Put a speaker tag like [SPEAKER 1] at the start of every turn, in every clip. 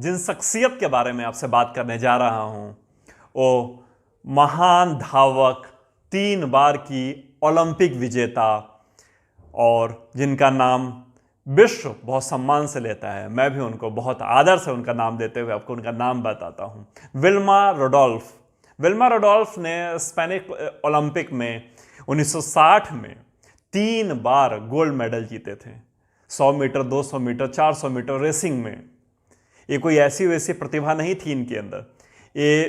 [SPEAKER 1] जिन शख्सियत के बारे में आपसे बात करने जा रहा हूं वो महान धावक, 3 बार की ओलंपिक विजेता और जिनका नाम विश्व बहुत सम्मान से लेता है। मैं भी उनको बहुत आदर से उनका नाम देते हुए आपको उनका नाम बताता हूं। विल्मा रोडोल्फ। विल्मा रोडोल्फ ने स्पेनिश ओलंपिक में 1960 में 3 बार गोल्ड मेडल जीते थे। 100 मीटर, 200 मीटर, 400 मीटर रेसिंग में। ये कोई ऐसी वैसी प्रतिभा नहीं थी इनके अंदर। ये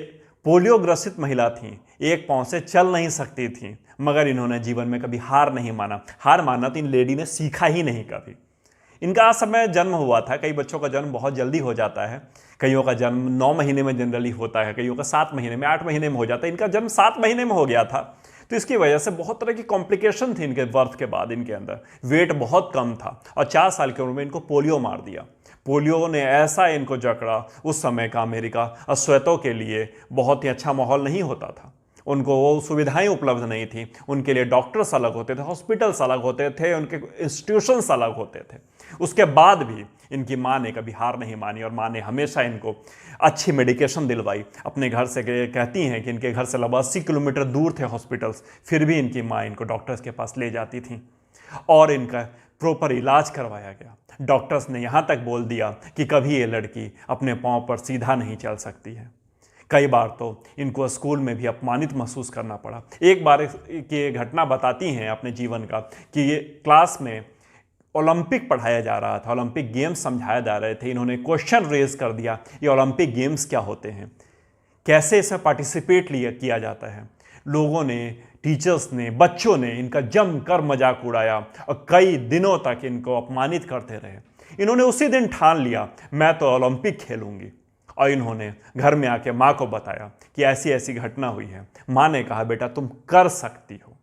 [SPEAKER 1] पोलियो ग्रसित महिला थी, एक पांव से चल नहीं सकती थी, मगर इन्होंने जीवन में कभी हार नहीं माना। हार मानना तो इन लेडी ने सीखा ही नहीं कभी। इनका समय जन्म हुआ था। कई बच्चों का जन्म बहुत जल्दी हो जाता है, कईयों का जन्म 9 महीने में जनरली होता है, कईयों का 7 महीने में, 8 महीने में हो जाता है। इनका जन्म 7 महीने में हो गया था, तो इसकी वजह से बहुत तरह की कॉम्प्लिकेशन थी इनके बर्थ के बाद। इनके अंदर वेट बहुत कम था और 4 साल की उम्र में इनको पोलियो मार दिया। पोलियो ने ऐसा इनको जकड़ा, उस समय का अमेरिका अश्वेतों के लिए बहुत ही अच्छा माहौल नहीं होता था। उनको वो सुविधाएं उपलब्ध नहीं थी। उनके लिए डॉक्टर्स अलग होते थे, हॉस्पिटल्स अलग होते थे, उनके इंस्टीट्यूशंस अलग होते थे। उसके बाद भी इनकी माँ ने कभी हार नहीं मानी और माँ ने हमेशा इनको अच्छी मेडिकेशन दिलवाई। अपने घर से कहती हैं कि इनके घर से लगभग 80 किलोमीटर दूर थे हॉस्पिटल्स, फिर भी इनकी माँ इनको डॉक्टर्स के पास ले जाती थी और इनका प्रॉपर इलाज करवाया गया। डॉक्टर्स ने यहाँ तक बोल दिया कि कभी ये लड़की अपने पाँव पर सीधा नहीं चल सकती है। कई बार तो इनको स्कूल में भी अपमानित महसूस करना पड़ा। एक बार की घटना बताती हैं अपने जीवन का कि ये क्लास में ओलंपिक पढ़ाया जा रहा था, ओलंपिक गेम्स समझाए जा रहे थे। इन्होंने क्वेश्चन रेज कर दिया, ये ओलंपिक गेम्स क्या होते हैं, कैसे इसमें पार्टिसिपेट किया जाता है। लोगों ने, टीचर्स ने, बच्चों ने इनका जमकर मजाक उड़ाया और कई दिनों तक इनको अपमानित करते रहे। इन्होंने उसी दिन ठान लिया मैं तो ओलंपिक खेलूंगी और इन्होंने घर में आके माँ को बताया कि ऐसी ऐसी घटना हुई है। माँ ने कहा बेटा तुम कर सकती हो,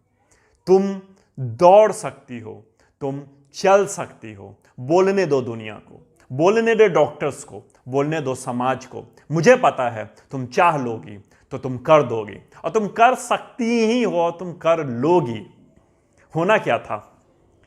[SPEAKER 1] तुम दौड़ सकती हो, तुम चल सकती हो। बोलने दो दुनिया को, बोलने दो डॉक्टर्स को, बोलने दो समाज को। मुझे पता है तुम चाह लोगी तो तुम कर दोगी और तुम कर सकती ही हो, तुम कर लोगी। होना क्या था,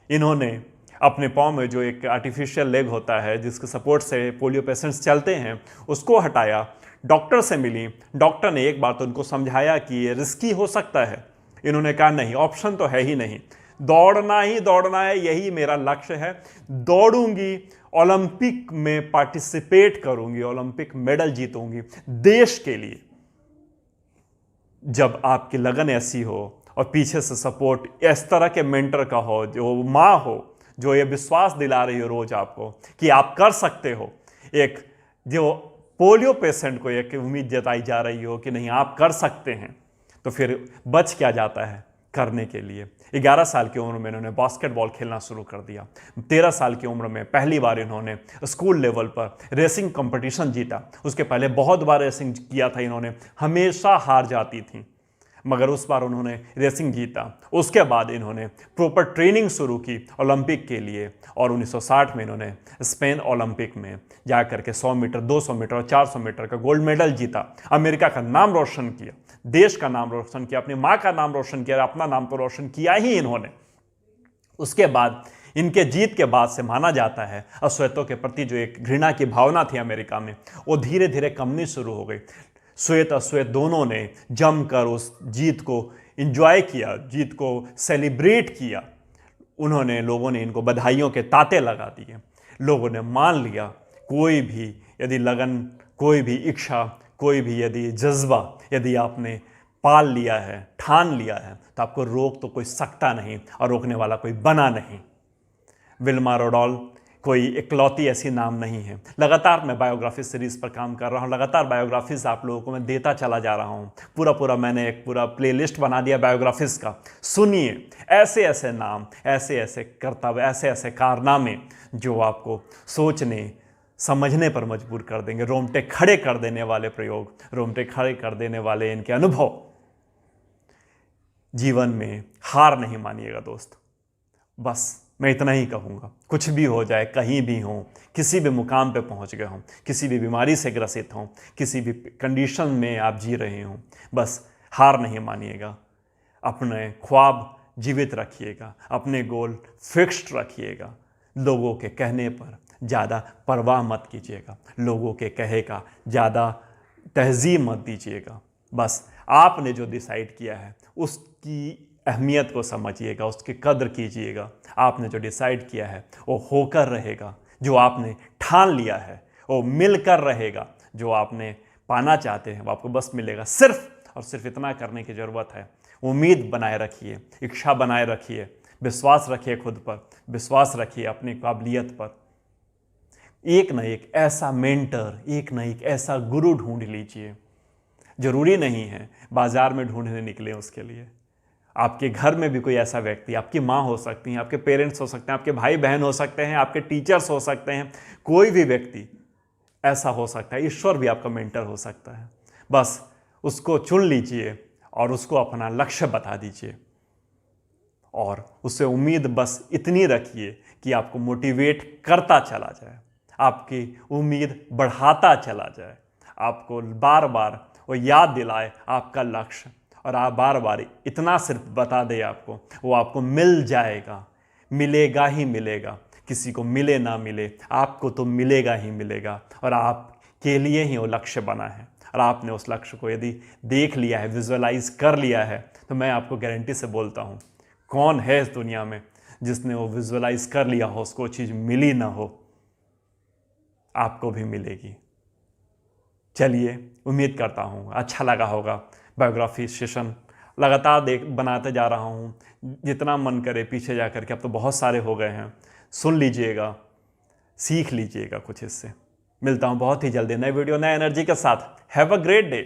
[SPEAKER 1] इन्होंने अपने पाँव में जो एक आर्टिफिशियल लेग होता है जिसके सपोर्ट से पोलियो पेशेंट्स चलते हैं, उसको हटाया। डॉक्टर से मिली, डॉक्टर ने एक बार तो उनको समझाया कि ये रिस्की हो सकता है। इन्होंने कहा नहीं, ऑप्शन तो है ही नहीं, दौड़ना ही दौड़ना है, यही मेरा लक्ष्य है। दौड़ूंगी, ओलंपिक में पार्टिसिपेट करूंगी, ओलंपिक मेडल जीतूंगी देश के लिए। जब आपकी लगन ऐसी हो और पीछे से सपोर्ट इस तरह के मेंटर का हो, जो माँ हो जो ये विश्वास दिला रही हो रोज आपको कि आप कर सकते हो, एक जो पोलियो पेशेंट को एक उम्मीद जताई जा रही हो कि नहीं आप कर सकते हैं, तो फिर बच क्या जाता है करने के लिए। 11 साल की उम्र में इन्होंने बास्केटबॉल खेलना शुरू कर दिया। 13 साल की उम्र में पहली बार इन्होंने स्कूल लेवल पर रेसिंग कंपटीशन जीता। उसके पहले बहुत बार रेसिंग किया था इन्होंने, हमेशा हार जाती थी, मगर उस बार उन्होंने रेसिंग जीता। उसके बाद इन्होंने प्रॉपर ट्रेनिंग शुरू की ओलंपिक के लिए और 1960 में इन्होंने स्पेन ओलंपिक में जाकर के 100 मीटर, 200 मीटर और 400 मीटर का गोल्ड मेडल जीता। अमेरिका का नाम रोशन किया, देश का नाम रोशन किया, अपनी माँ का नाम रोशन किया, अपना नाम तो रोशन किया ही इन्होंने। उसके बाद इनके जीत के बाद से माना जाता है अश्वेतों के प्रति जो एक घृणा की भावना थी अमेरिका में, वो धीरे धीरे कमनी शुरू हो गई। श्वेत अश्वेत दोनों ने जमकर उस जीत को एंजॉय किया, जीत को सेलिब्रेट किया। उन्होंने, लोगों ने इनको बधाइयों के ताते लगा दिए। लोगों ने मान लिया कोई भी यदि लगन, कोई भी इच्छा, कोई भी यदि जज्बा यदि आपने पाल लिया है, ठान लिया है, तो आपको रोक तो कोई सकता नहीं और रोकने वाला कोई बना नहीं। विल्मा रोडोल्फ कोई इकलौती ऐसी नाम नहीं है। लगातार मैं बायोग्राफी सीरीज पर काम कर रहा हूँ, लगातार बायोग्राफीज आप लोगों को मैं देता चला जा रहा हूँ। पूरा मैंने एक पूरा प्लेलिस्ट बना दिया बायोग्राफीज का। सुनिए ऐसे ऐसे नाम, ऐसे ऐसे कर्तव्य, ऐसे ऐसे कारनामे जो आपको सोचने समझने पर मजबूर कर देंगे। रोंगटे खड़े कर देने वाले प्रयोग, रोंगटे खड़े कर देने वाले इनके अनुभव। जीवन में हार नहीं मानिएगा दोस्त। बस मैं इतना ही कहूँगा, कुछ भी हो जाए, कहीं भी हो, किसी भी मुकाम पे पहुँच गए हों, किसी भी बीमारी से ग्रसित हों, किसी भी कंडीशन में आप जी रहे हों, बस हार नहीं मानिएगा। अपने ख्वाब जीवित रखिएगा, अपने गोल फिक्स्ड रखिएगा। लोगों के कहने पर, ज़्यादा परवाह मत कीजिएगा, लोगों के कहे का ज़्यादा तहज़ीब मत दीजिएगा। बस आपने जो डिसाइड किया है उसकी अहमियत को समझिएगा, उसकी कद्र कीजिएगा। आपने जो डिसाइड किया है वो होकर रहेगा, जो आपने ठान लिया है वो मिलकर रहेगा। जो आपने पाना चाहते हैं वो आपको बस मिलेगा। सिर्फ और सिर्फ इतना करने की ज़रूरत है, उम्मीद बनाए रखिए, इच्छा बनाए रखिए, विश्वास रखिए खुद पर, विश्वास रखिए अपनी काबिलियत पर। एक न एक ऐसा मेंटर, एक न एक ऐसा गुरु ढूंढ लीजिए। जरूरी नहीं है बाजार में ढूंढने निकले उसके लिए। आपके घर में भी कोई ऐसा व्यक्ति, आपकी माँ हो सकती हैं, आपके पेरेंट्स हो सकते हैं, आपके भाई बहन हो सकते हैं, आपके टीचर्स हो सकते हैं, कोई भी व्यक्ति ऐसा हो सकता है। ईश्वर भी आपका मेंटर हो सकता है। बस उसको चुन लीजिए और उसको अपना लक्ष्य बता दीजिए और उससे उम्मीद बस इतनी रखिए कि आपको मोटिवेट करता चला जाए, आपकी उम्मीद बढ़ाता चला जाए, आपको बार बार वो याद दिलाए आपका लक्ष्य, और आप बार बार इतना सिर्फ बता दे आपको, वो आपको मिल जाएगा, मिलेगा ही मिलेगा। किसी को मिले ना मिले, आपको तो मिलेगा ही मिलेगा। और आपके लिए ही वो लक्ष्य बना है, और आपने उस लक्ष्य को यदि देख लिया है, विजुअलाइज कर लिया है, तो मैं आपको गारंटी से बोलता हूँ, कौन है इस दुनिया में जिसने वो विजुअलाइज कर लिया हो, उसको चीज़ मिली ना हो। आपको भी मिलेगी। चलिए, उम्मीद करता हूँ अच्छा लगा होगा। बायोग्राफी सेशन लगातार बनाते जा रहा हूँ, जितना मन करे पीछे जा कर के, अब तो बहुत सारे हो गए हैं। सुन लीजिएगा, सीख लीजिएगा कुछ इससे। मिलता हूँ बहुत ही जल्दी नए वीडियो, नए एनर्जी के साथ। Have a great day.